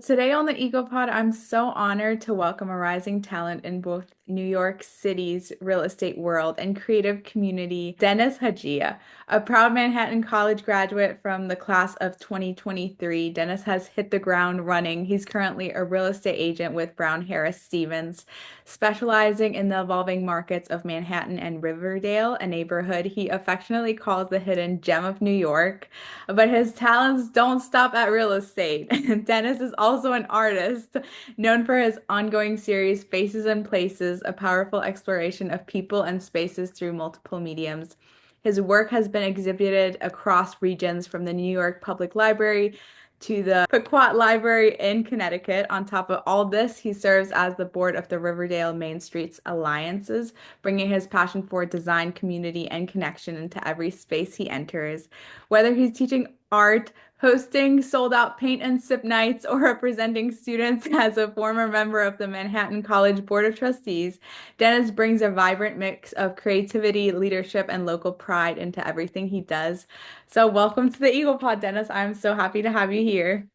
Today on the EaglePod, I'm so honored to welcome a rising talent in both New York City's real estate world and creative community, Denis Haxhija. A proud Manhattan College graduate from the class of 2023, Denis has hit the ground running. He's currently a real estate agent with Brown Harris Stevens, specializing in the evolving markets of Manhattan and Riverdale, a neighborhood he affectionately calls the hidden gem of New York. But his talents don't stop at real estate. Dennis is also an artist, known for his ongoing series Faces and Places, a powerful exploration of people and spaces through multiple mediums. His work has been exhibited across regions from the New York Public Library to the Pequot Library in Connecticut. On top of all this, he serves as the board of the Riverdale Main Streets Alliances, bringing his passion for design, community, and connection into every space he enters. Whether he's teaching art, hosting sold out paint and sip nights, or representing students as a former member of the Manhattan College Board of Trustees, Dennis brings a vibrant mix of creativity, leadership, and local pride into everything he does. So, welcome to the Eagle Pod, Dennis. I'm so happy to have you here.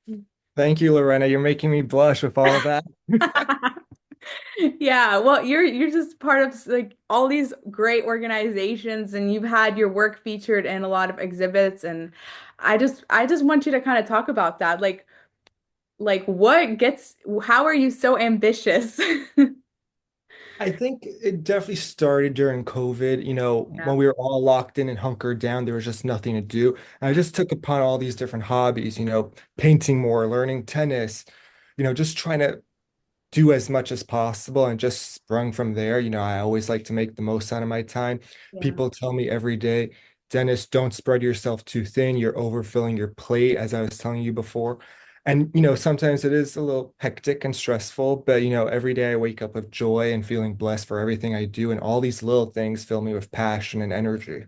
Thank you, Lorena. You're making me blush with all of that. Yeah, well, you're just part of like all these great organizations and you've had your work featured in a lot of exhibits and I just want you to kind of talk about that. How are you so ambitious? I think it definitely started during COVID. Yeah. When we were all locked in and hunkered down, there was just nothing to do. And I just took upon all these different hobbies, painting more, learning tennis, just trying to do as much as possible and just sprung from there. I always like to make the most out of my time. Yeah. People tell me every day, Dennis, don't spread yourself too thin. You're overfilling your plate, as I was telling you before. And, sometimes it is a little hectic and stressful, but, every day I wake up with joy and feeling blessed for everything I do. And all these little things fill me with passion and energy.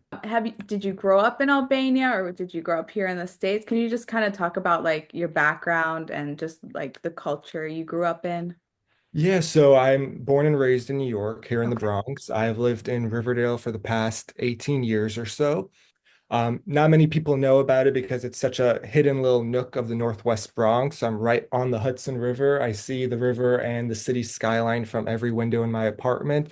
Did you grow up in Albania or did you grow up here in the States? Can you just kind of talk about like your background and just like the culture you grew up in? Yeah, so I'm born and raised in New York, here in the Okay. Bronx. I've lived in Riverdale for the past 18 years or so. Not many people know about it because it's such a hidden little nook of the Northwest Bronx. I'm right on the Hudson River. I see the river and the city skyline from every window in my apartment.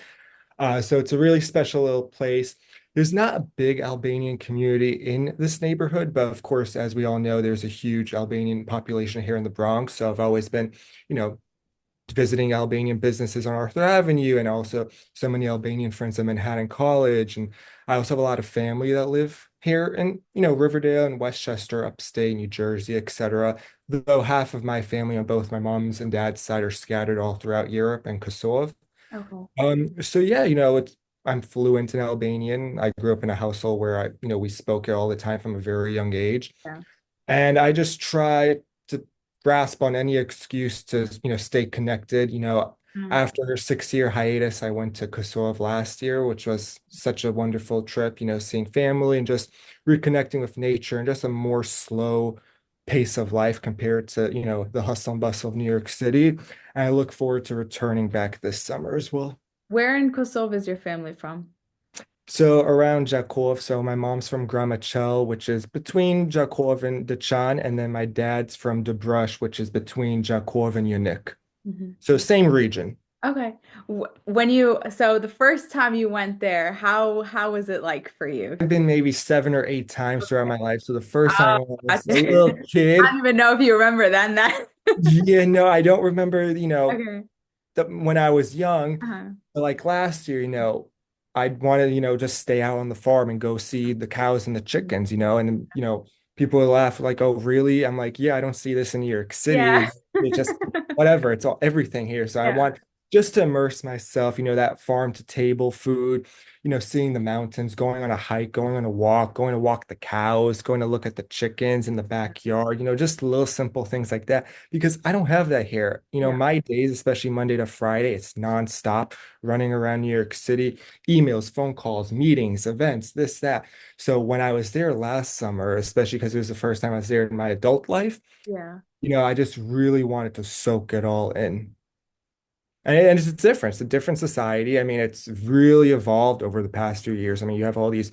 So it's a really special little place. There's not a big Albanian community in this neighborhood, but of course, as we all know, there's a huge Albanian population here in the Bronx. So I've always been, you know, visiting Albanian businesses on Arthur Avenue and also so many Albanian friends at Manhattan College. And I also have a lot of family that live here in, Riverdale and Westchester, upstate New Jersey, etc. Though half of my family on both my mom's and dad's side are scattered all throughout Europe and Kosovo. Okay. So yeah, I'm fluent in Albanian. I grew up in a household where we spoke it all the time from a very young age. Yeah. And I just try to grasp on any excuse to, stay connected. Mm. After her 6 year hiatus, I went to Kosovo last year, which was such a wonderful trip, seeing family and just reconnecting with nature and just a more slow pace of life compared to, the hustle and bustle of New York City. And I look forward to returning back this summer as well. Where in Kosovo is your family from? So around Jakov, so my mom's from Gramachel, which is between Jakov and Dechan, and then my dad's from Dobrush, which is between Jakov and Unik. Mhm. So same region. Okay. So the first time you went there, how was it like for you? I've been maybe 7 or 8 times throughout Okay. my life. So the first Oh, time I was gotcha. a little I kid. don't even know if you remember then that. Yeah, no, I don't remember, Okay. when I was young, Uh-huh. but like last year, I'd want to, just stay out on the farm and go see the cows and the chickens, and people would laugh like, "Oh, really?" I'm like, "Yeah, I don't see this in New York City. Yeah. It's just whatever. It's all everything here." So I Yeah. want just to immerse myself, that farm to table food, seeing the mountains, going on a hike, going on a walk, going to walk the cows, going to look at the chickens in the backyard, just little simple things like that because I don't have that here. Yeah. My days, especially Monday to Friday, it's nonstop running around New York City, emails, phone calls, meetings, events, this, that. So when I was there last summer, especially because it was the first time I was there in my adult life, Yeah. I just really wanted to soak it all in. And it's different. It's a different society. I mean, it's really evolved over the past few years. I mean, you have all these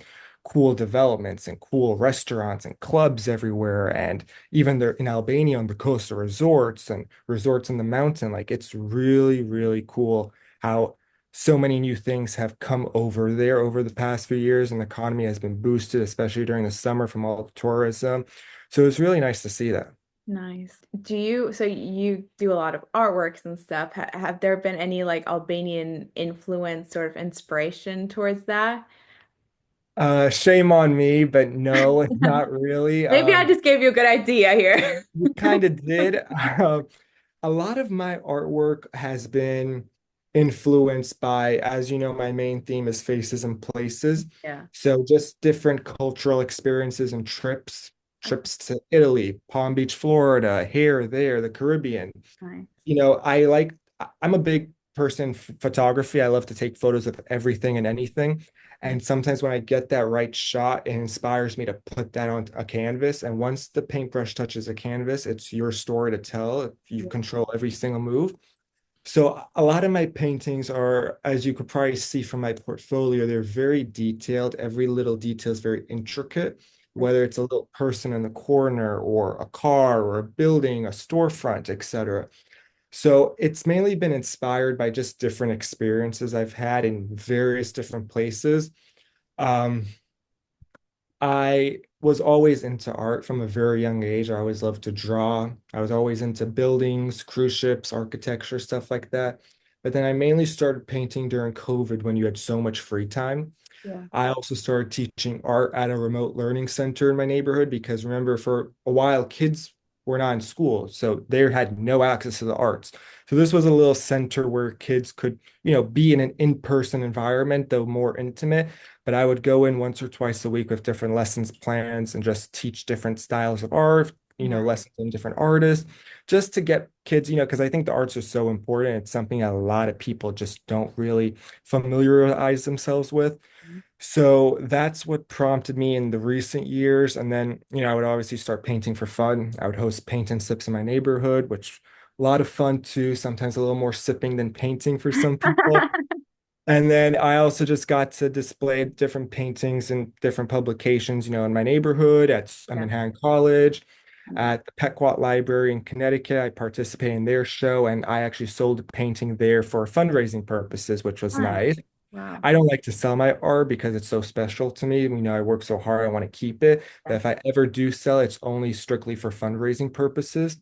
cool developments and cool restaurants and clubs everywhere. And even there in Albania on the coast are resorts and resorts in the mountain. Like it's really, really cool how so many new things have come over there over the past few years, and the economy has been boosted, especially during the summer from all the tourism. So it's really nice to see that. Nice. So you do a lot of artworks and stuff. Have there been any like Albanian influence, sort of inspiration towards that? Shame on me, but no, not really. Maybe I just gave you a good idea here. We kind of did. A lot of my artwork has been influenced by, as you know, my main theme is faces and places. Yeah. So just different cultural experiences and Okay. trips to Italy, Palm Beach, Florida, here, there, the Caribbean. Nice. I'm a big person in photography. I love to take photos of everything and anything. And sometimes when I get that right shot, it inspires me to put that on a canvas. And once the paintbrush touches a canvas, it's your story to tell. You Yeah. control every single move. So a lot of my paintings are, as you could probably see from my portfolio, they're very detailed. Every little detail is very intricate, whether it's a little person in the corner or a car or a building, a storefront, etc. So it's mainly been inspired by just different experiences I've had in various different places. Um, I was always into art from a very young age. I always loved to draw. I was always into buildings, cruise ships, architecture, stuff like that. But then I mainly started painting during COVID when you had so much free time. Yeah. I also started teaching art at a remote learning center in my neighborhood because remember, for a while, kids were not in school, so they had no access to the arts. So this was a little center where kids could, be in an in-person environment, though more intimate. But I would go in once or twice a week with different lessons plans and just teach different styles of art, Nice. lessons on different artists, just to get kids, because I think the arts are so important. It's something a lot of people just don't really familiarize themselves with. So that's what prompted me in the recent years. And then, I would obviously start painting for fun. I would host paint and sips in my neighborhood, which a lot of fun too, sometimes a little more sipping than painting for some people. And then I also just got to display different paintings in different publications, in my neighborhood, at Yeah. Manhattan College, Nice. at the Pequot Library in Connecticut. I participated in their show and I actually sold a painting there for fundraising purposes, which was Nice. nice. Wow. I don't like to sell my art because it's so special to me. I work so hard, I want to keep it. But Yeah. if I ever do sell, it's only strictly for fundraising purposes.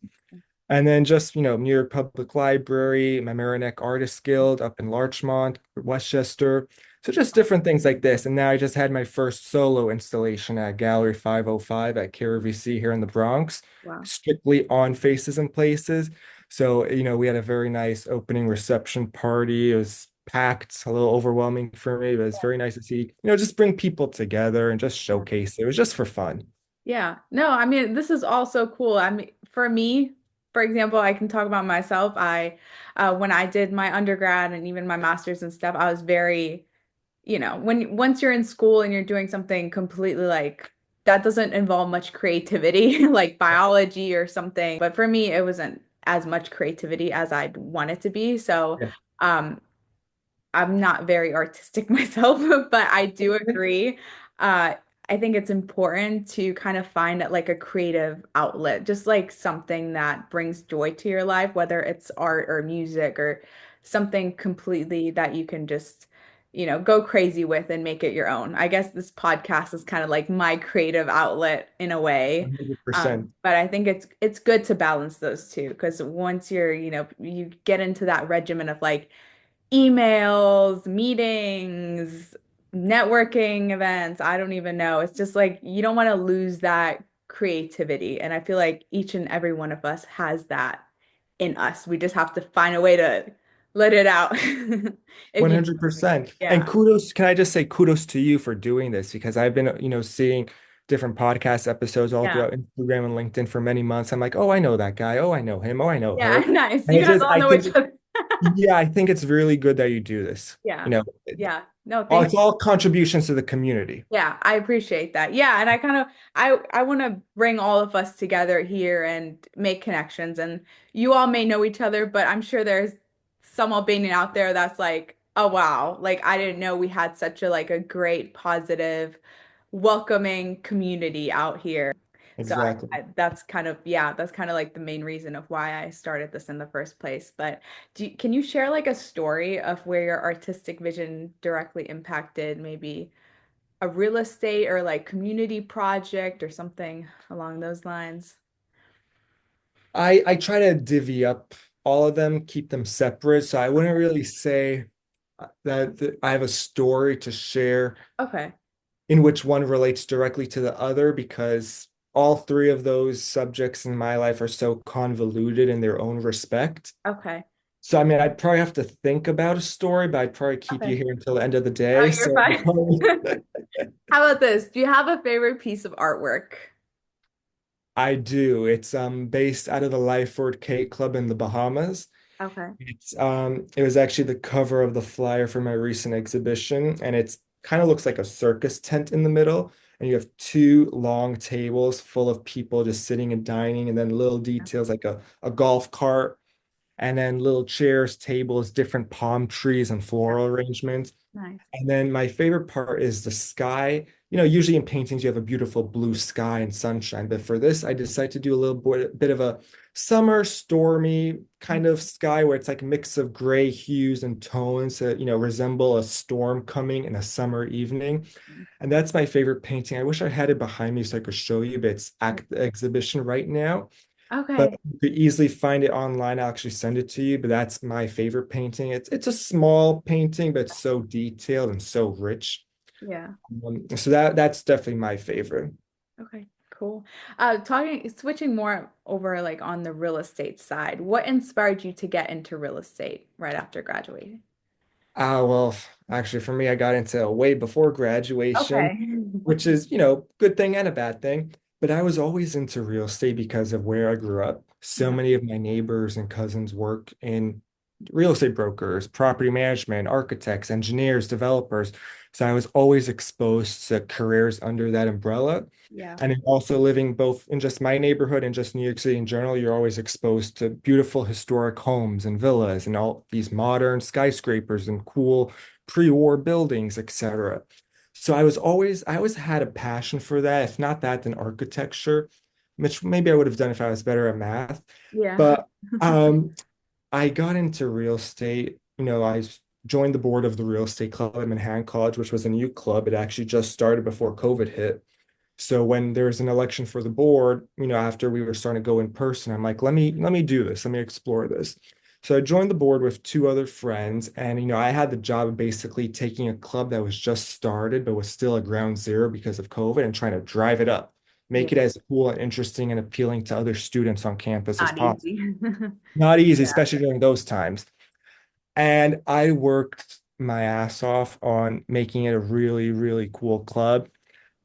And then just, New York Public Library, Mamaroneck Artist Guild up in Larchmont, Westchester. So just different things like this. And now I just had my first solo installation at Gallery 505 at KRVC here in the Bronx, Wow. strictly on Faces and Places. So, we had a very nice opening reception party. It was packed, a little overwhelming for me, but it's very nice to see, just bring people together and just Yeah. showcase it. It was just for fun. Yeah. No, I mean, this is all so cool. I mean, for me, for example, I can talk about myself. When I did my undergrad and even my master's and stuff, I was very, once you're in school and you're doing something completely like that doesn't involve much creativity, like biology or something. But for me, it wasn't as much creativity as I'd want it to be. So, Yeah. um, I'm not very artistic myself, but I do agree. Uh, I think it's important to kind of find like a creative outlet, just like something that brings joy to your life, whether it's art or music or something completely that you can just, go crazy with and make it your own. I guess this podcast is kind of like my creative outlet in a way. 100%. But I think it's good to balance those two because once you get into that regimen of like emails, meetings, networking events. I don't even know. It's just like you don't want to lose that creativity. And I feel like each and every one of us has that in us. We just have to find a way to let it out. If you, 100%. And yeah. can I just say kudos to you for doing this because I've been, seeing different podcast episodes all Yeah. throughout Instagram and LinkedIn for many months. I'm like, oh, I know that guy. Oh, I know him. Oh, I know Yeah, her. nice. And You it's guys just, all know each other. yeah, I think it's really good that you do this. Yeah. Yeah. No, All thank it's all contributions to the community. Yeah, I appreciate that. Yeah, and I kind of I want to bring all of us together here and make connections. And you all may know each other, but I'm sure there's some Albanian out there that's like, "Oh wow, like I didn't know we had such a like a great positive welcoming community out here. So Exactly. that's kind of yeah, that's kind of like the main reason of why I started this in the first place. But can you share like a story of where your artistic vision directly impacted maybe a real estate or like community project or something along those lines? I try to divvy up all of them, keep them separate. So I wouldn't really say that I have a story to share Okay. in which one relates directly to the other because all three of those subjects in my life are so convoluted in their own respect. Okay. So I mean, I'd probably have to think about a story, but I'd probably keep you Okay. here until the end of the Oh, day. you're So fine. How about this? Do you have a favorite piece of artwork? I do. It's based out of the Lyford K Club in the Bahamas. Okay. It was actually the cover of the flyer for my recent exhibition, and it's kind of looks like a circus tent in the middle. And you have two long tables full of people just sitting and dining, and then little details like a golf cart, and then little chairs, tables, different palm trees and Yeah. floral arrangements. Nice. And then my favorite part is the sky. Usually in paintings, you have a beautiful blue sky and sunshine. But for this, I decided to do a little bit of a summer, stormy kind of sky where it's like a mix of gray hues and tones that, resemble a storm coming in a summer evening. And that's my favorite painting. I wish I had it behind me so I could show you, but it's at the exhibition right now. But Okay. you could easily find it online. I'll actually send it to you. But that's my favorite painting. It's a small painting, but it's so detailed and so rich. Yeah. So that's definitely my favorite. Okay. Cool. Switching more over like on the real estate side, what inspired you to get into real estate right after graduating? Well, actually, for me, I got into it way before graduation, Okay. which is, good thing and a bad thing. But I was always into real estate because of where I grew up. So Yeah. many of my neighbors and cousins work in real estate brokers, property management, architects, engineers, developers. So I was always exposed to careers under that umbrella. Yeah. And then also living both in just my neighborhood and just New York City in general, you're always exposed to beautiful historic homes and villas and all these modern skyscrapers and cool pre-war buildings, etc. So I always had a passion for that. If not that, then architecture, which maybe I would have done if I was better at math. Yeah. But I got into real estate. Joined the board of the real estate club at Manhattan College, which was a new club. It actually just started before COVID hit. So when there's an election for the board, after we were starting to go in person, I'm like, let me do this. Let me explore this. So I joined the board with two other friends, and I had the job of basically taking a club that was just started but was still at ground zero because of COVID and trying to drive it up, Yeah. make it as cool and interesting and appealing to other students on campus as Not possible. easy. Not easy, Yeah. especially during those times. And I worked my ass off on making it a really, really cool club.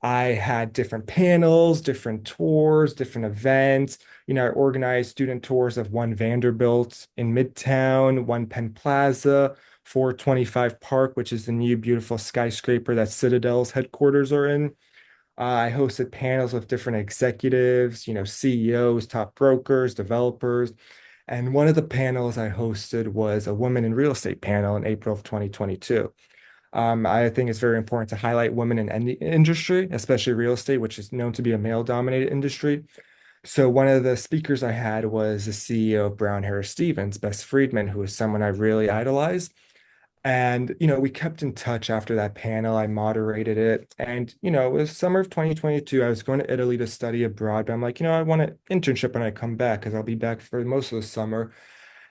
I had different panels, different tours, different events. I organized student tours of One Vanderbilt in Midtown, One Penn Plaza, 425 Park, which is the new beautiful skyscraper that Citadel's headquarters are in. I hosted panels with different executives, CEOs, top brokers, developers. And one of the panels I hosted was a woman in real estate panel in April of 2022. I think it's very important to highlight women in any industry, especially real estate, which is known to be a male-dominated industry. So one of the speakers I had was the CEO of Brown Harris Stevens, Bess Friedman, who is someone I really idolize. And, we kept in touch after that panel. I moderated it. And, it was summer of 2022. I was going to Italy to study abroad, but I'm like, I want an internship when I come back because I'll be back for most of the summer.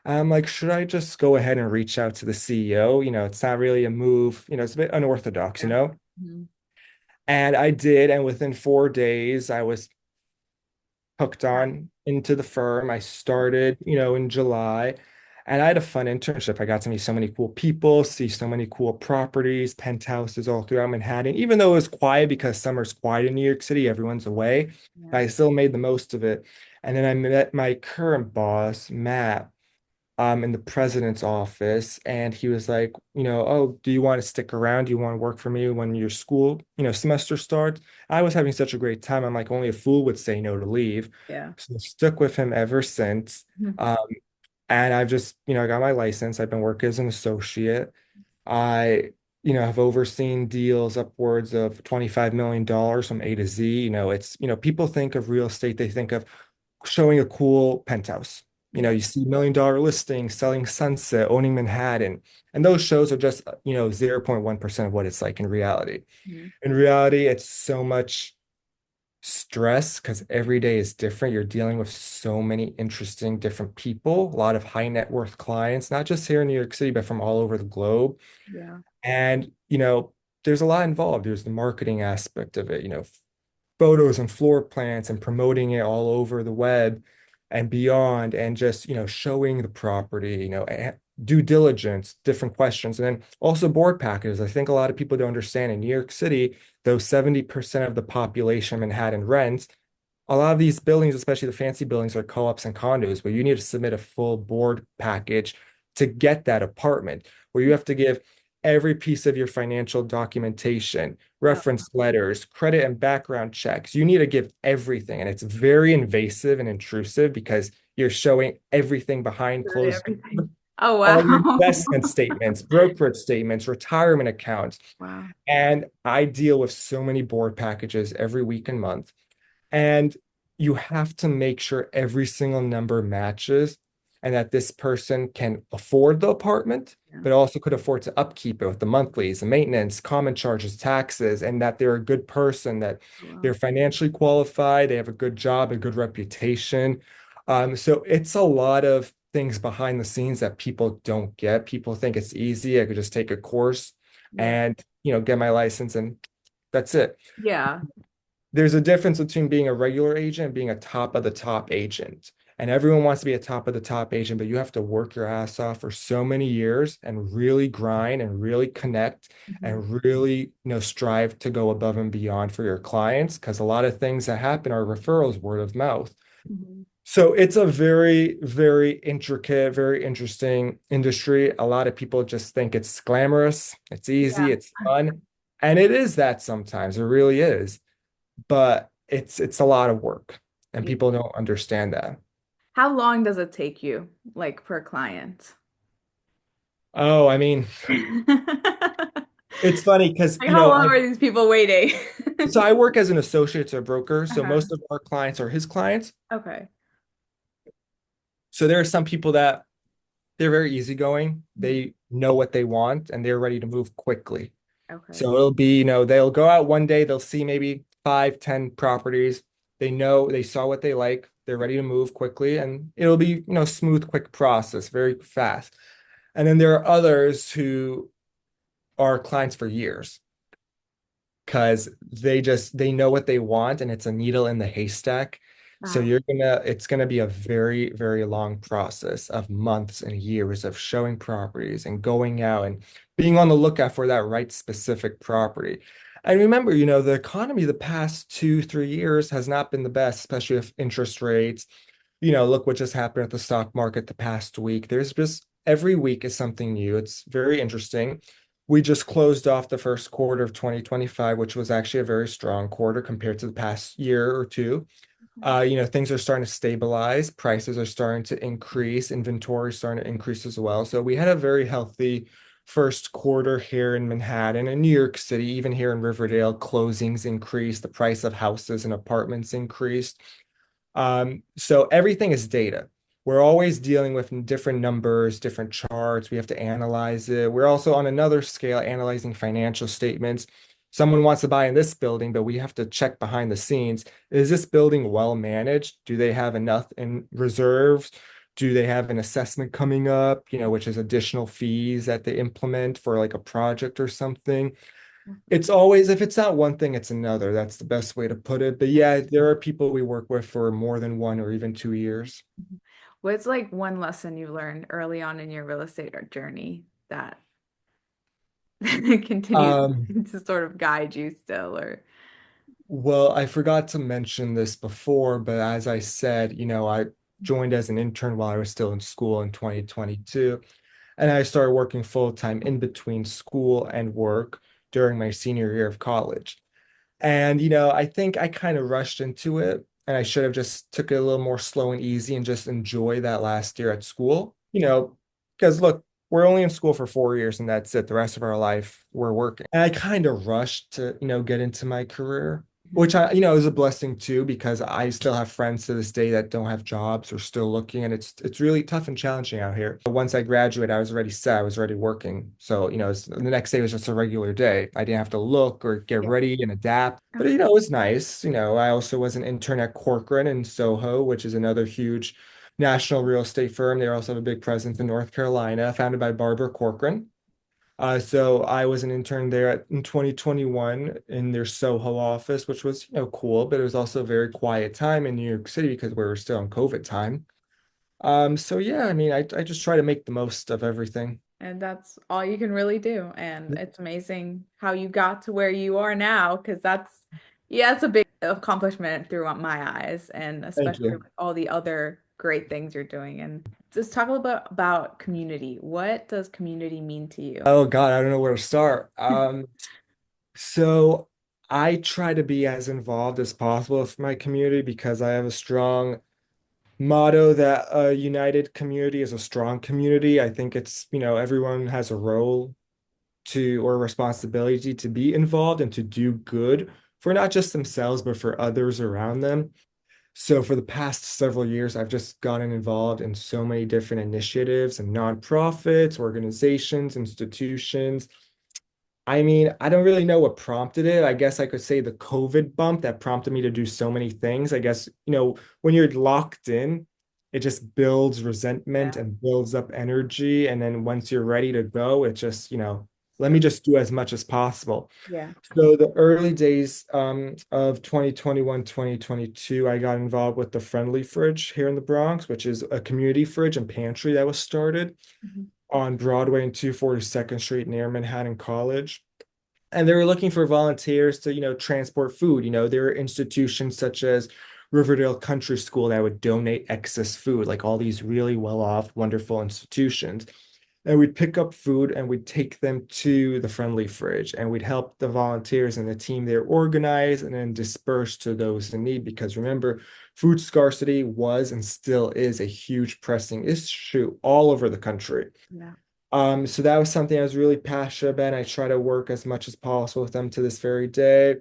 I'm like, should I just go ahead and reach out to the CEO? It's not really a move, it's a bit unorthodox. Yeah. Mhm. And I did. And within 4 days, I was hooked Yeah. on into the firm. I started, in July, and I had a fun internship. I got to meet so many cool people, see so many cool properties, penthouses all throughout Manhattan. Even though it was quiet because summer's quiet in New York City, everyone's away, Yeah. I still made the most of it. And then I met my current boss, Matt, in the president's office, and he was like, oh, do you want to stick around? Do you want to work for me when your school, semester starts? I was having such a great time. I'm like, only a fool would say no to leave. Yeah. So I stuck with him ever since. Mhm. Um, and I've just, I got my license. I've been working as an associate. I have overseen deals upwards of $25 million from A to Z. People think of real estate, they think of showing a cool penthouse. Yeah. You see $1 million listings, selling Sunset, owning Manhattan. And those shows are just, 0.1% of what it's like in reality. Mhm. In reality, it's so much stress because every day is different. You're dealing with so many interesting different people, a lot of high net worth clients, not just here in New York City, but from all over the globe. Yeah. And, there's a lot involved. There's the marketing aspect of it, photos and floor plans and promoting it all over the web and beyond, and just, showing the property, due diligence, different questions, and then also board packages. I think a lot of people don't understand in New York City, though 70% of the population of Manhattan rents, a lot of these buildings, especially the fancy buildings, are co-ops and condos where you need to submit a full board package to get that apartment, where you have to give every piece of your financial documentation, Oh, reference letters, credit and background checks. You need to give everything. And it's very invasive and intrusive because you're showing everything behind literally closed everything. doors, Oh, all your wow. investment statements, brokerage statements, retirement accounts. Wow. And I deal with so many board packages every week and month. And you have to make sure every single number matches and that this person can afford the apartment, Yeah. but also could afford to upkeep it with the monthlies, the maintenance, common charges, taxes, and that they're a good person, that Oh, wow. they're financially qualified, they have a good job, a good reputation. So it's a lot of things behind the scenes that people don't get. People think it's easy. I could just take a course Yeah. and, get my license and that's it. Yeah. There's a difference between being a regular agent and being a top of the top agent. And everyone wants to be a top of the top agent, but you have to work your ass off for so many years and really grind and really connect Mhm. and really, strive to go above and beyond for your clients because a lot of things that happen are referrals, word of mouth. Mhm. So it's a very, very intricate, very interesting industry. A lot of people just think it's glamorous, it's easy, Yeah. it's fun. And it is that sometimes, it really is, but it's a lot of work and Yeah. people don't understand that. How long does it take you, like per client? Oh, I mean, it's funny because, Like how long are these people waiting? so I work as an associate or broker, so Uh-huh. most of our clients are his clients. Okay. So there are some people that they're very easygoing. Mhm. They know what they want and they're ready to move quickly. Okay. So it'll be, they'll go out one day, they'll see maybe 5, 10 properties. They know they saw what they like. They're ready to move quickly and it'll be, smooth, quick process, very fast. And then there are others who are clients for years because they know what they want and it's a needle in the haystack. So Uh, it's gonna be a very, very long process of months and years of showing properties and going out and being on the lookout for that right specific property. And remember, the economy the past 2, 3 years has not been the best, especially with interest rates. Look what just happened at the stock market the past week. There's just every week is something new. It's very interesting. We just closed off the first quarter of 2025, which was actually a very strong quarter compared to the past year or two. Things are starting to stabilize, prices are starting to increase, inventory is starting to increase as well. So we had a very healthy first quarter here in Manhattan and New York City, even here in Riverdale, closings increased, the price of houses and apartments increased. So everything is data. We're always dealing with different numbers, different charts. We have to analyze it. We're also on another scale analyzing financial statements. Someone wants to buy in this building, but we have to check behind the scenes. Is this building well managed? Do they have enough in reserves? Do they have an assessment coming up, which is additional fees that they implement for like a project or something? It's always, if it's not one thing, it's another. That's the best way to put it. But yeah, there are people we work with for more than 1 or even 2 years. What's like one lesson you learned early on in your real estate journey that continues Um, to sort of guide you still, or well, I forgot to mention this before, but as I said, I joined as an intern while I was still in school in 2022, and I started working full time in between school and work during my senior year of college. And, I think I kind of rushed into it and I should have just took it a little more slow and easy and just enjoy that last year at school, because look, we're only in school for 4 years and that's it. The rest of our life we're working. And I kind of rushed to, get into my career, which is a blessing too, because I still have friends to this day that don't have jobs or still looking, and it's really tough and challenging out here. But once I graduated, I was already set, I was already working. So, the next day was just a regular day. I didn't have to look or get Yeah. ready and adapt. But Okay. it was nice. I also was an intern at Corcoran in Soho, which is another huge national real estate firm. They also have a big presence in North Carolina, founded by Barbara Corcoran. So I was an intern there in 2021 in their Soho office, which was, cool, but it was also a very quiet time in New York City because we were still in COVID time. So yeah, I mean, I just try to make the most of everything. And that's all you can really do. And it's amazing how you got to where you are now, because yeah, it's a big accomplishment through my eyes, and Thank especially you. with all the other great things you're doing. And just talk a little bit about community. What does community mean to you? Oh God, I don't know where to start. So I try to be as involved as possible with my community because I have a strong motto that a united community is a strong community. I think it's, everyone has a role to or responsibility to be involved and to do good for not just themselves, but for others around them. So for the past several years, I've just gotten involved in so many different initiatives and nonprofits, organizations, institutions. I mean, I don't really know what prompted it. I guess I could say the COVID bump that prompted me to do so many things. I guess, when you're locked in, it just builds resentment Yeah. and builds up energy. And then once you're ready to go, it just, let me So, just do as much as possible. yeah. So the early days of 2021, 2022, I got involved with the Friendly Fridge here in the Bronx, which is a community fridge and pantry that was started Mhm. on Broadway and 242nd Street near Manhattan College. And they were looking for volunteers to, transport food. There were institutions such as Riverdale Country School that would donate excess food, like all these really well-off, wonderful institutions. And we'd pick up food and we'd take them to the Friendly Fridge and we'd help the volunteers and the team there organize and then disperse to those in need. Because remember, food scarcity was and still is a huge pressing issue all over the country. Yeah. So that was something I was really passionate about. And I try to work as much as possible with them to this very day.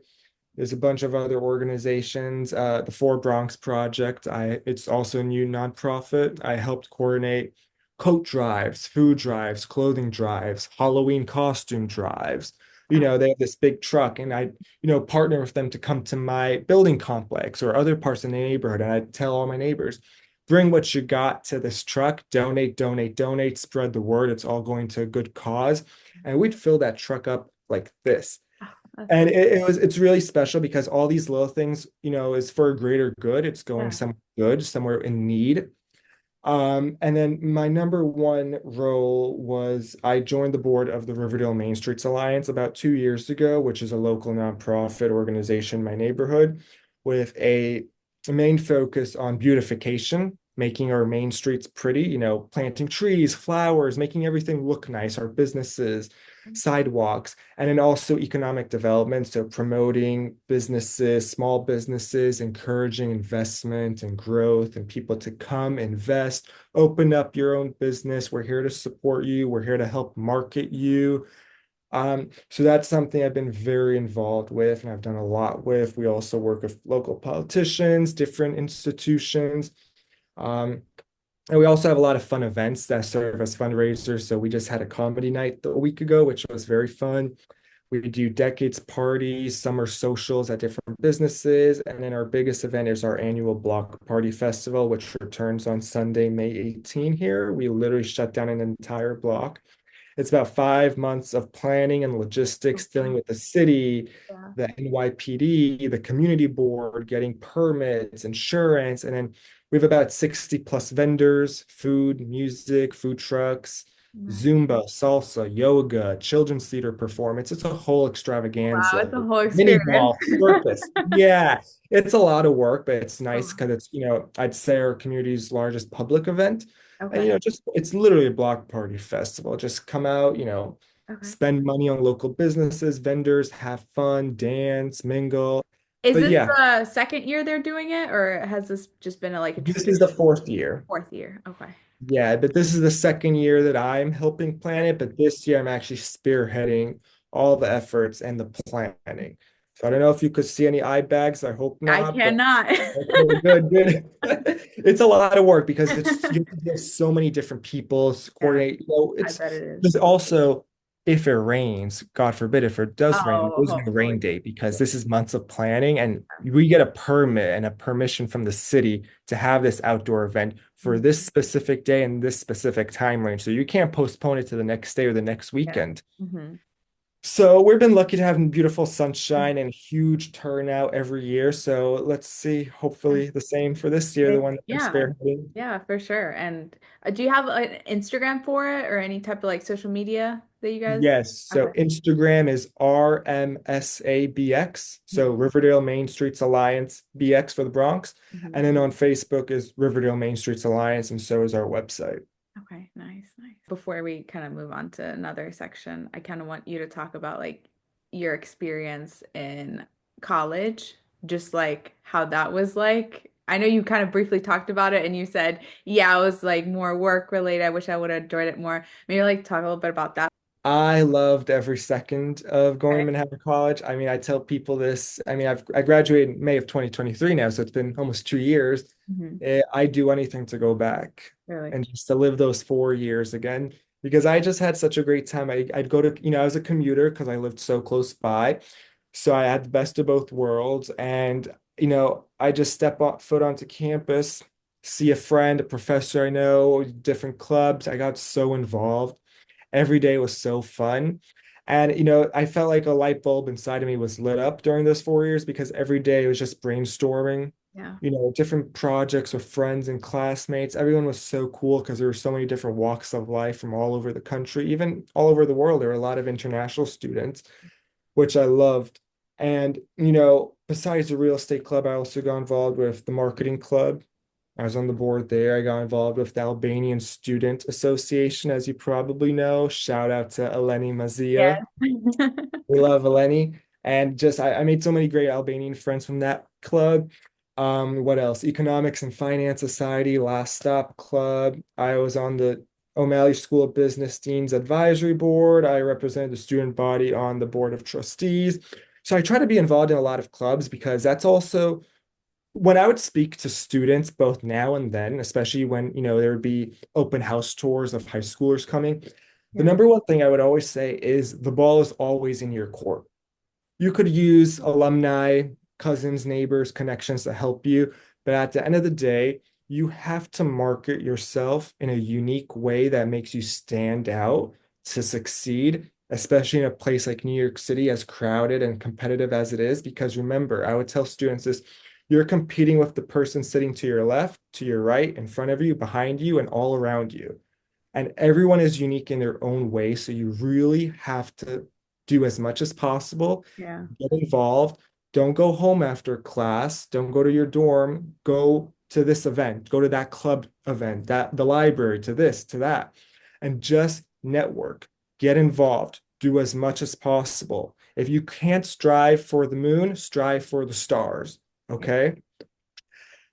There's a bunch of other organizations. The Four Bronx Project. It's also a new nonprofit. I helped coordinate coat drives, food drives, clothing drives, Halloween costume drives. Oh, They have this big truck, and I, partner with them to come to my building complex or other parts of the neighborhood. And I tell all my neighbors, bring what you got to this truck, donate, donate, donate, spread the word. It's all going to a good cause. And we'd fill that truck up like this. oh, that's And so, it's really special because all these little things, is for a greater good. It's going yeah. somewhere good, somewhere in need. And then my number one role was I joined the board of the Riverdale Main Streets Alliance about 2 years ago, which is a local nonprofit organization in my neighborhood with a main focus on beautification, making our main streets pretty, planting trees, flowers, making everything look nice, our businesses, sidewalks, and then also economic development. So promoting businesses, small businesses, encouraging investment and growth and people to come invest, open up your own business. We're here to support you. We're here to help market you. So that's something I've been very involved with and I've done a lot with. We also work with local politicians, different institutions. Um, and we also have a lot of fun events that serve as fundraisers. So we just had a comedy night a week ago, which was very fun. We do decades parties, summer socials at different businesses. And then our biggest event is our annual Block Party Festival, which returns on Sunday, May 18 here. We literally shut down an entire block. It's about 5 months of planning and logistics, dealing with the city, Yeah. the NYPD, the community board, getting permits, insurance, and then we have about 60 plus vendors, food, music, food trucks, Nice. Zumba, salsa, yoga, children's theater performance. It's a whole Wow, extravaganza. it's a whole Mini experience. golf, circus. Yeah, it's a lot of work, but it's nice Oh, because it's, I'd say our community's largest public event. And okay. just it's literally a block party festival. Just come out, Okay. spend money on local businesses, vendors, have fun, dance, mingle. Is But this yeah, the second year they're doing it, or has this just been like a this is the tradition? fourth year. Fourth year. Okay. Yeah, but this is the second year that I'm helping plan it, but this year I'm actually spearheading all the efforts and the planning. So I don't know if you could see any eye bags. I hope I not, but cannot. okay, good, good. It's a lot of work because it's you have to deal with so many different people, Yeah, coordinate. You know, I it's bet it is. there's also if it rains, God forbid, if it does rain, Oh, there's no rain hopefully. date because Yeah. this is months of planning and we get a permit and a permission from the city to have this outdoor event for this specific day and this specific time range. So you can't postpone it to the next day or the next Yeah. weekend. Hmm. So we've been lucky to have beautiful sunshine and huge turnout every year. So let's see, hopefully the same for this year, the one that I'm Yeah, spearheading. yeah, for sure. And do you have an Instagram for it or any type of like social media that you guys? Yes. So Okay. Instagram is RMSABX. So Riverdale Main Streets Alliance BX for the Bronx. Mhm. And then on Facebook is Riverdale Main Streets Alliance, and so is our website. Okay, nice, nice. Before we kind of move on to another section, I kind of want you to talk about like your experience in college, just like how that was like. I know you kind of briefly talked about it and you said, yeah, it was like more work related. I wish I would have enjoyed it more. Maybe like talk a little bit about that. I loved every second of going to Okay. Manhattan College. I mean, I tell people this. I mean, I graduated in May of 2023 now, so it's been almost 2 years. Hmm. I'd do anything to go back Really? and just to live those 4 years again because I just had such a great time. I'd go to, I was a commuter because I lived so close by. So I had the best of both worlds. And, I just step on, foot onto campus, see a friend, a professor I know, different clubs. I got so involved. Every day was so fun. And, I felt like a light bulb inside of me was lit up during those 4 years because every day it was just brainstorming, Yeah. different projects with friends and classmates. Everyone was so cool because there were so many different walks of life from all over the country, even all over the world. There were a lot of international students, which I loved. And, besides the real estate club, I also got involved with the marketing club. I was on the board there. I got involved with the Albanian Student Association, as you probably know. Shout out to Eleni Yes. Mazia. We love Eleni. And just I made so many great Albanian friends from that club. What else? Economics and Finance Society, Last Stop Club. I was on the O'Malley School of Business Dean's Advisory Board. I represented the student body on the Board of Trustees. So I try to be involved in a lot of clubs because that's also when I would speak to students both now and then, especially when, there would be open house tours of high schoolers coming, the Yeah. number one thing I would always say is the ball is always in your court. You could use alumni, cousins, neighbors, connections to help you, but at the end of the day, you have to market yourself in a unique way that makes you stand out to succeed, especially in a place like New York City, as crowded and competitive as it is. Because remember, I would tell students this, you're competing with the person sitting to your left, to your right, in front of you, behind you, and all around you. And everyone is unique in their own way. So you really have to do as much as possible, Yeah. get involved. Don't go home after class. Don't go to your dorm. Go to this event, go to that club event, that the library, to this, to that, and just network, get involved, do as much as possible. If you can't strive for the moon, strive for the stars. Yeah. Okay.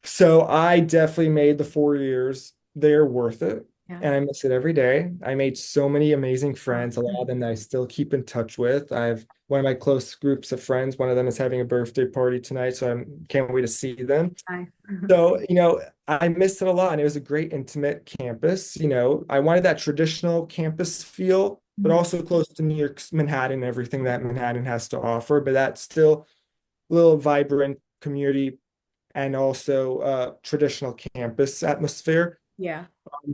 So I definitely made the 4 years there worth it. Yeah. And I miss it every day. I made so many amazing Oh, friends, a lot of them that I still keep in touch with. I've one of my close groups of friends, one of them is having a birthday party tonight, so I can't wait to see them. nice. So, I missed it a lot and it was a great intimate campus. I wanted that traditional campus feel, but Mhm. also close to New York's Manhattan, everything that Manhattan has to offer, but that's still a little vibrant community and also traditional campus atmosphere. Yeah.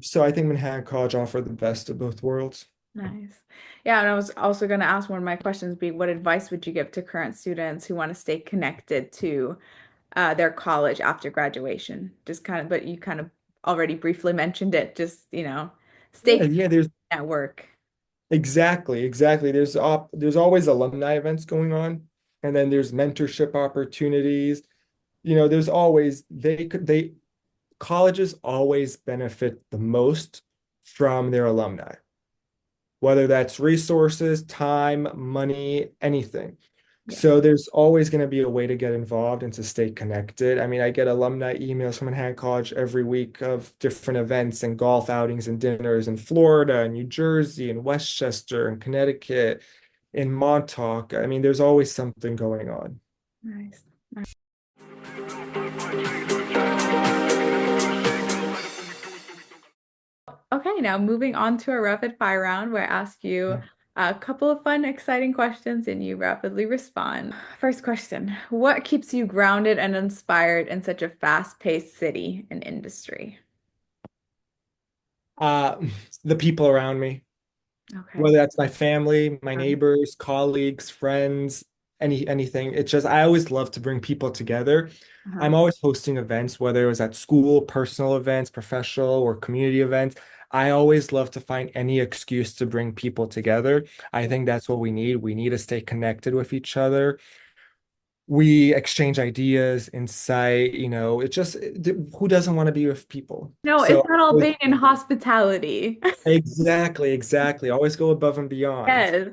So I think Manhattan College offered the best of both worlds. Nice. Yeah, and I was also going to ask one of my questions be what advice would you give to current students who want to stay connected to their college after graduation? Just kind of, but you kind of already briefly mentioned it. Just, stay Yeah, connected yeah, there's at work. exactly. There's always alumni events going on, and then there's mentorship opportunities. There's always they colleges always benefit the most from their alumni, whether that's resources, time, money, anything. Yeah. So there's always going to be a way to get involved and to stay connected. I mean, I get alumni emails from Manhattan College every week of different events and golf outings and dinners in Florida and New Jersey and Westchester and Connecticut, in Montauk. I mean, there's always something going on. Nice. Okay, now moving on to a rapid fire round where I ask you a couple of fun, exciting questions and you rapidly respond. First question, what keeps you grounded and inspired in such a fast-paced city and industry? Uh, the people around me, Okay. whether that's my family, my Um, neighbors, colleagues, friends, anything. It's just I always love to bring people together. uh-huh. I'm always hosting events, whether it was at school, personal events, professional or community events. I always love to find any excuse to bring people together. I think that's what we need. We need to stay connected with each other. We exchange ideas, insight, it just who doesn't want to be with people? No, it's So not Albanian hospitality. exactly, exactly. Always go above and beyond. Yes.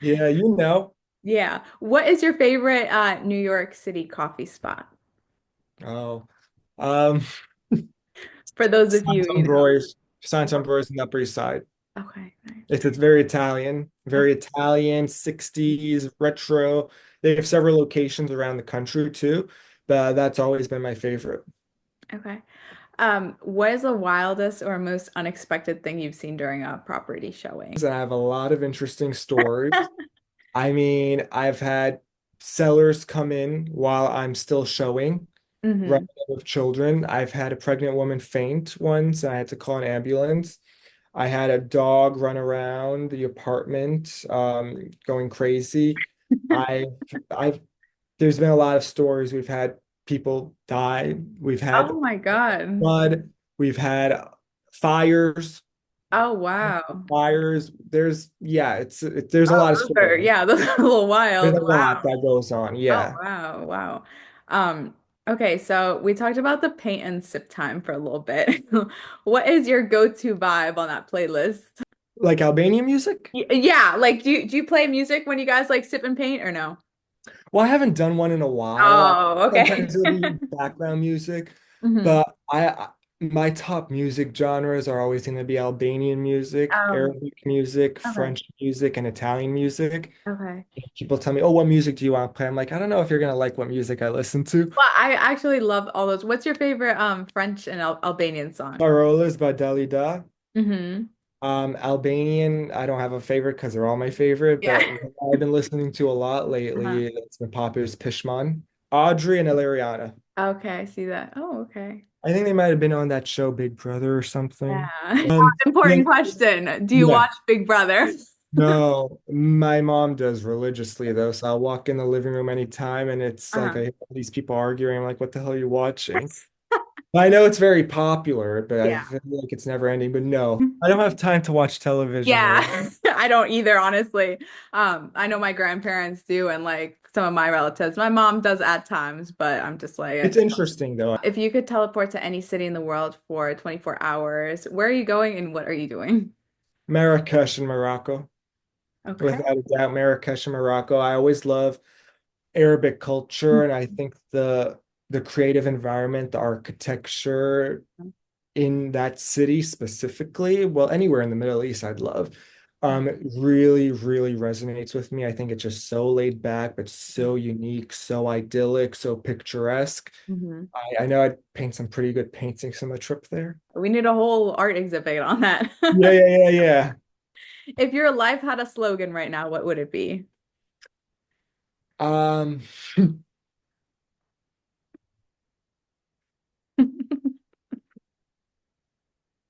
Yeah, Yeah. What is your favorite New York City coffee spot? Oh, um, For those of you, you know. Science on Broyes in the Upper East Side. Okay, nice. It's Okay. very Italian, 60s, retro. They have several locations around the country too, but that's always been my favorite. Okay. What is the wildest or most unexpected thing you've seen during a property showing? And I have a lot of interesting stories. I mean, I've had sellers come in while I'm still showing, Hmm. running out of children. I've had a pregnant woman faint once, and I had to call an ambulance. I had a dog run around the apartment, going crazy. I've, I've, there's been a lot of stories. We've had people die. We've had Oh my God. flood. We've had fires, Oh wow. there's a Oh, lot of those are, stories. yeah, those are a little There's wild. a lot Wow. that goes on. Oh Yeah. wow. Wow. Um, okay, so we talked about the paint and sip time for a little bit. What is your go-to vibe on that playlist? Like Albanian music? Yeah, like do you play music when you guys like sip and paint or no? Well, I haven't done one in a while. Oh, okay. Sometimes it'll be background music, Hmm. but my top music genres are always going to be Albanian music, Um, Arabic music, okay. French music, and Italian music. Okay. People tell me, "Oh, what music do you want to play?" I'm like, I don't know if you're gonna like what music I listen to. Well, I actually love all those. What's your favorite French and Albanian song? Parolas by Dalida. Hmm. Albanian, I don't have a favorite because they're all my favorite, Yeah. but what I've been listening to a lot Uh-huh. lately that's been popular is Pishman, Audrey, and Illyriana. Okay, I see that. Oh, okay. I think they might have been on that show Big Brother or something. Yeah. Yeah, Important question. Do you yeah. watch Big Brother? No, my mom does religiously though, so I'll walk in the living room anytime and it's like I Uh-huh. hear all these people arguing. I'm like, what the hell are you watching? I know it's very popular, but I Yeah. feel like it's never ending. But no, I don't have time to watch television or Yeah. I don't either, honestly. I know my grandparents do and like some of my relatives. My mom does at times, but I'm just it's like, interesting though. if you could teleport to any city in the world for 24 hours, where are you going and what are you doing? Marrakesh in Morocco, Okay. without a doubt, Marrakesh in Morocco. I always love Arabic culture, and I think the creative environment, the architecture in that city specifically, well, anywhere in the Middle East, I'd love. It really, really resonates with me. I think it's just so laid back, but so unique, so idyllic, so picturesque. Hmm. I know I'd paint some pretty good paintings on the trip there. We need a whole art exhibit on that. Yeah, yeah, yeah, If your life had a slogan right now, what would it be? yeah.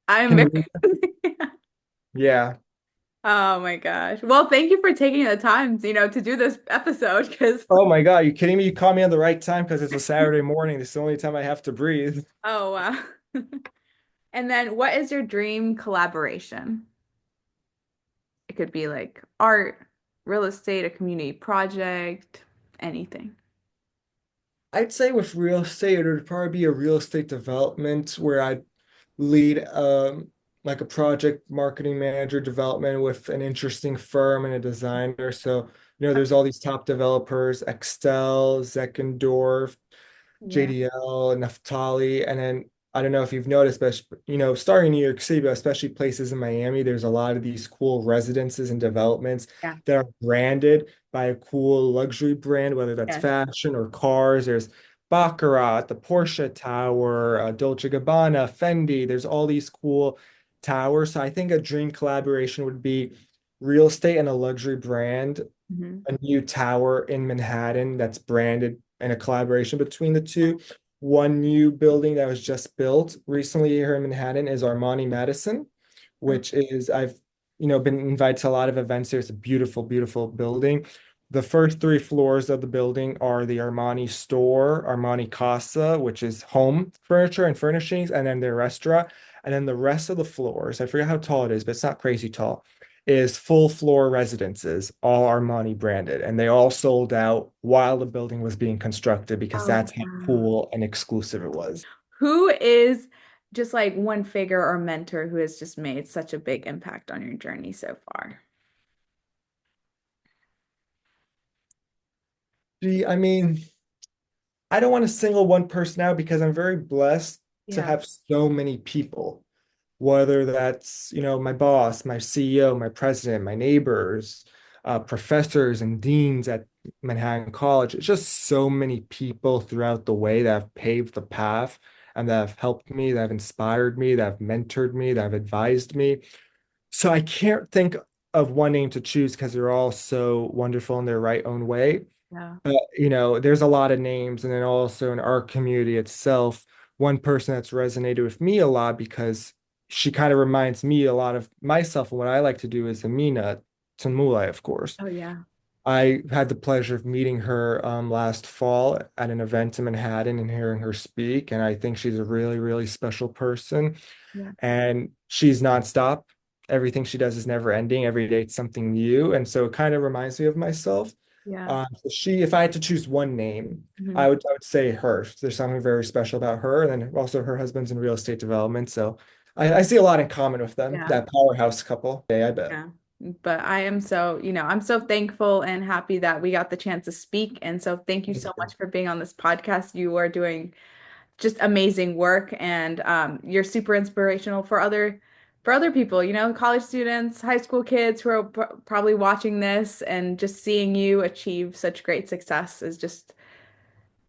I'm Can very you? Yeah. Oh my gosh. Well, thank you for taking the time, to do this episode because Oh my God, you kidding me? You caught me on the right time because it's a Saturday morning. This is the only time I have to breathe. oh wow. And then what is your dream collaboration? It could be like art, real estate, a community project, anything. I'd say with real estate, it would probably be a real estate development where I'd lead. like a project marketing manager development with an interesting firm and a designer. So, there's all these top developers, Excel, Zeckendorf, Yeah. JDL, Naftali, and then I don't know if you've noticed, but starting in New York City, but especially places in Miami, there's a lot of these cool residences and developments Yeah. that are branded by a cool luxury brand, whether that's Yes. fashion or cars. There's Baccarat, the Porsche Tower, Dolce Gabbana, Fendi. There's all these cool towers. So I think a dream collaboration would be real estate and a luxury brand, Hmm. a new tower in Manhattan that's branded and a collaboration between the two. One new building that was just built recently here in Manhattan is Armani Madison, which is I've been invited to a lot of events here. It's a beautiful, beautiful building. The first three floors of the building are the Armani store, Armani Casa, which is home furniture and furnishings, and then their restaurant. And then the rest of the floors, I forget how tall it is, but it's not crazy tall, is full floor residences, all Armani branded. And they all sold out while the building was being constructed because Oh, that's how wow. cool and exclusive it was. Who is just like one figure or mentor who has just made such a big impact on your journey so far? Gee, I mean, I don't want to single one person out because I'm very blessed to Yeah. have so many people, whether that's, my boss, my CEO, my president, my neighbors, professors and deans at Manhattan College. It's just so many people throughout the way that have paved the path and that have helped me, that have inspired me, that have mentored me, that have advised me. So I can't think of one name to choose because they're all so wonderful in their right own way. Yeah. There's a lot of names, and then also in our community itself, one person that's resonated with me a lot because she kind of reminds me a lot of myself and what I like to do is Amina Tanmulai, of course. Oh, yeah. I had the pleasure of meeting her last fall at an event in Manhattan and hearing her speak, and I think she's a really, really special person. Yeah. And she's nonstop. Everything she does is never ending. Every day it's something new, and so it kind of reminds me of myself. Yeah. If I had to choose one name, Mhm. I would say her. There's something very special about her, and then also her husband's in real estate development. So I see a lot in common with them, Yeah. that powerhouse couple. Yeah, I bet. Yeah. But I am so, I'm so thankful and happy that we got the chance to speak. And so thank you Thank so you. much for being on this podcast. You are doing just amazing work and you're super inspirational for other people, college students, high school kids who are probably watching this and just seeing you achieve such great success is just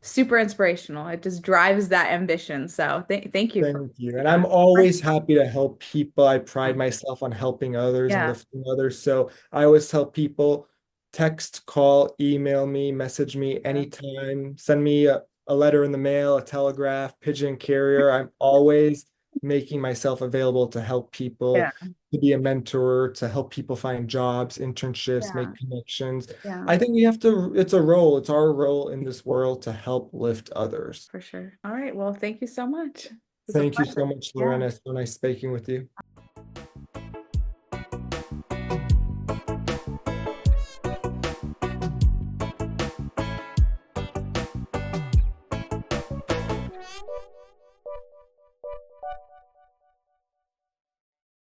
super inspirational. It just drives that ambition. So thank you for Thank you. And I'm that. always happy to help people. I pride myself on helping others and Yeah. lifting others. So I always tell people text, call, email me, message me Yeah. anytime, send me a letter in the mail, a telegraph, pigeon carrier. I'm always making myself available to help people, Yeah. to be a mentor, to help people find jobs, internships, Yeah. make connections. Yeah. I think we have to, it's a role, it's our role in this world to help lift others. For sure. All right. Well, thank you so much. It was a Thank you so pleasure. much, Yeah. Lorena. It's so nice speaking with you.